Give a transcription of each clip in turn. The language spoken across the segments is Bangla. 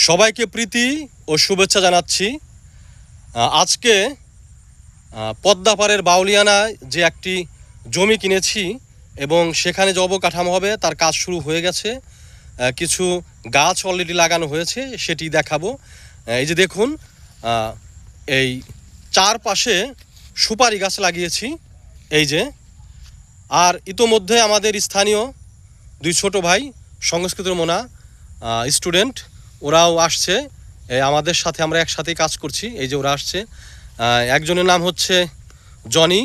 সবাইকে প্রীতি ও শুভেচ্ছা জানাচ্ছি। আজকে পদ্মাপাড়ের বাউলিয়ানায় যে একটি জমি কিনেছি এবং সেখানে যে অবকাঠামো হবে তার কাজ শুরু হয়ে গেছে। কিছু গাছ অলরেডি লাগানো হয়েছে, সেটি দেখাবো। এই যে দেখুন, এই চারপাশে সুপারি গাছ লাগিয়েছি। এই যে, আর ইতোমধ্যে আমাদের স্থানীয় দুই ছোট ভাই সংস্কৃত মোনা স্টুডেন্ট, ওরাও আসছে আমাদের সাথে, আমরা একসাথেই কাজ করছি। এই যে ওরা আসছে, একজনের নাম হচ্ছে জনি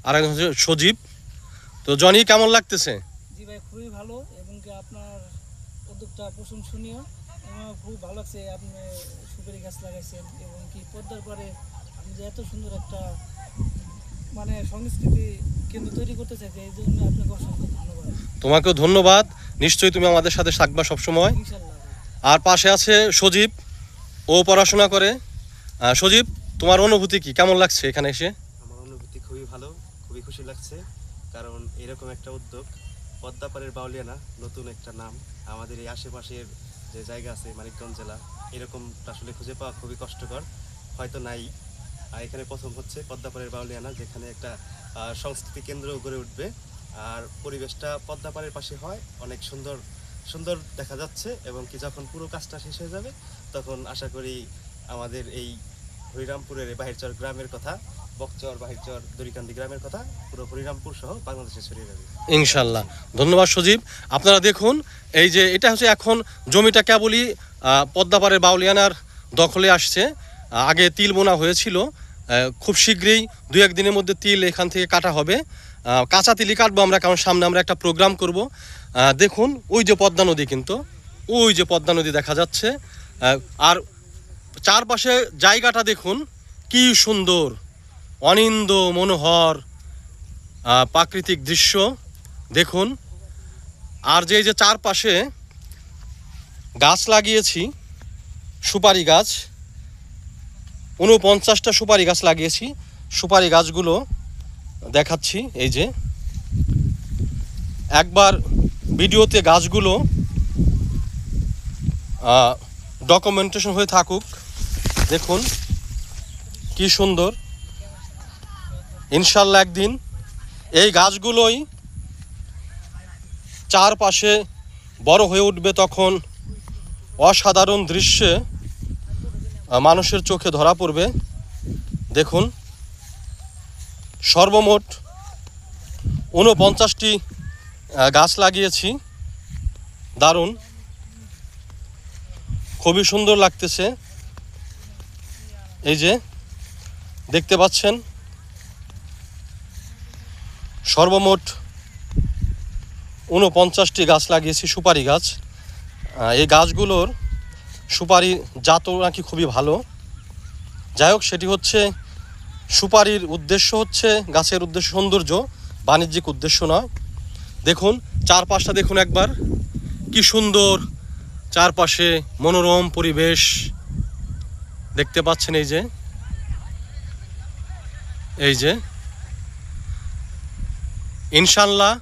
আর একজন হচ্ছে সজীব। তো জনি, কেমন লাগতেছে? জি ভাই, খুবই ভালো এবং কি আপনার উদ্যোগটা প্রশংসনীয় এবং খুব ভালো লাগছে। আপনি সুপারি গাছ লাগাইছেন এবং কি পদ্মার পরে আপনি যে এত সুন্দর একটা মানে সংস্কৃতি কেন্দ্র তৈরি করতে চাইছে, এই জন্য আপনাকে অসংখ্য ধন্যবাদ। তোমাকেও ধন্যবাদ, নিশ্চয়ই তুমি আমাদের সাথে থাকবা সবসময়। ইনশাল্লাহ। আর পাশে আছে সজীব, ও পড়াশোনা করে। সজীব, তোমার অনুভূতি কি, কেমন লাগছে এখানে এসে? আমার অনুভূতি খুবই ভালো, খুবই খুশি লাগছে, কারণ এরকম একটা উদ্যোগ, পদ্মাপাড়ের বাউলিয়ানা নতুন একটা নাম। আমাদের এই আশেপাশের যে জায়গা আছে মানিকগঞ্জ জেলা, এরকম আসলে খুঁজে পাওয়া খুবই কষ্টকর, হয়তো নাই। আর এখানে প্রথম হচ্ছে পদ্মাপাড়ের বাউলিয়ানা, যেখানে একটা সংস্কৃতি কেন্দ্র গড়ে উঠবে। আর পরিবেশটা পদ্মাপাড়ের পাশে হয়, অনেক সুন্দর সুন্দর দেখা যাচ্ছে। এবং কি যখন পুরো কাজটা শেষ হয়ে যাবে, তখন আশা করি আমাদের এই হরিরামপুরের বাহিরচর গ্রামের কথা, বকচর, বাহিরচর, দড়িকান্দি গ্রামের কথা পুরো হরিরামপুর সহ বাংলাদেশে ছড়িয়ে যাবে ইনশাল্লাহ। ধন্যবাদ সজীব। আপনারা দেখুন, এই যে এটা হচ্ছে এখন জমিটা কেবলই পদ্মাপাড়ের বাউলিয়ানার দখলে আসছে। আগে তিল বোনা হয়েছিল, খুব শীঘ্রই 2-1 দিনের মধ্যে তিল এখান থেকে কাটা হবে। কাঁচা তিলই কাটবো আমরা, কারণ সামনে আমরা একটা প্রোগ্রাম করব। দেখুন, ওই যে পদ্মা নদী, কিন্তু ওই যে পদ্মা নদী দেখা যাচ্ছে। আর চারপাশে জায়গাটা দেখুন কি সুন্দর, অনিন্দ মনোহর প্রাকৃতিক দৃশ্য দেখুন। আর যে চারপাশে গাছ লাগিয়েছি, সুপারি গাছ, 49টা সুপারি গাছ লাগিয়েছি। সুপারি গাছগুলো দেখাচ্ছি। এই যে, একবার ভিডিওতে গাছগুলো ডকুমেন্টেশন হয়ে থাকুক। দেখুন কি সুন্দর। ইনশাল্লাহ একদিন এই গাছগুলোই চারপাশে বড় হয়ে উঠবে, তখন অসাধারণ দৃশ্যে মানুষের চোখে ধরা পড়বে। দেখুন, সর্বমোট 49টি গাছ লাগিয়েছি। দারুণ, খুবই সুন্দর লাগতেছে। এই যে দেখতে পাচ্ছেন, সর্বমোট 49টি গাছ লাগিয়েছি, সুপারি গাছ। এই গাছগুলোর সুপারি জাতও নাকি খুবই ভালো। যাই হোক, সেটি হচ্ছে সুপারির উদ্দেশ্য, হচ্ছে গাছের উদ্দেশ্য সৌন্দর্য, বাণিজ্যিক উদ্দেশ্য নয়। দেখুন চারপাশটা দেখুন একবার, কি সুন্দর চারপাশে মনোরম পরিবেশ দেখতে পাচ্ছেন। এই যে ইনশাল্লাহ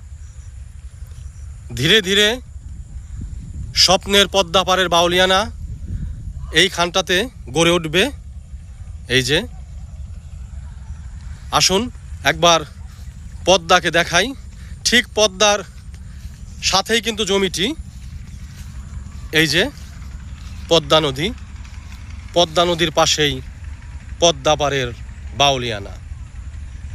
ধীরে ধীরে স্বপ্নের পদ্মাপাড়ের বাউলিয়ানা এই খানটাতে গড়ে উঠবে। এই যে, আসুন একবার পদ্মাকে দেখাই। ঠিক পদ্মার সাথেই কিন্তু জমিটি। এই যে পদ্মা নদী, পদ্মা নদীর পাশেই পদ্মাপাড়ের বাউলিয়ানা।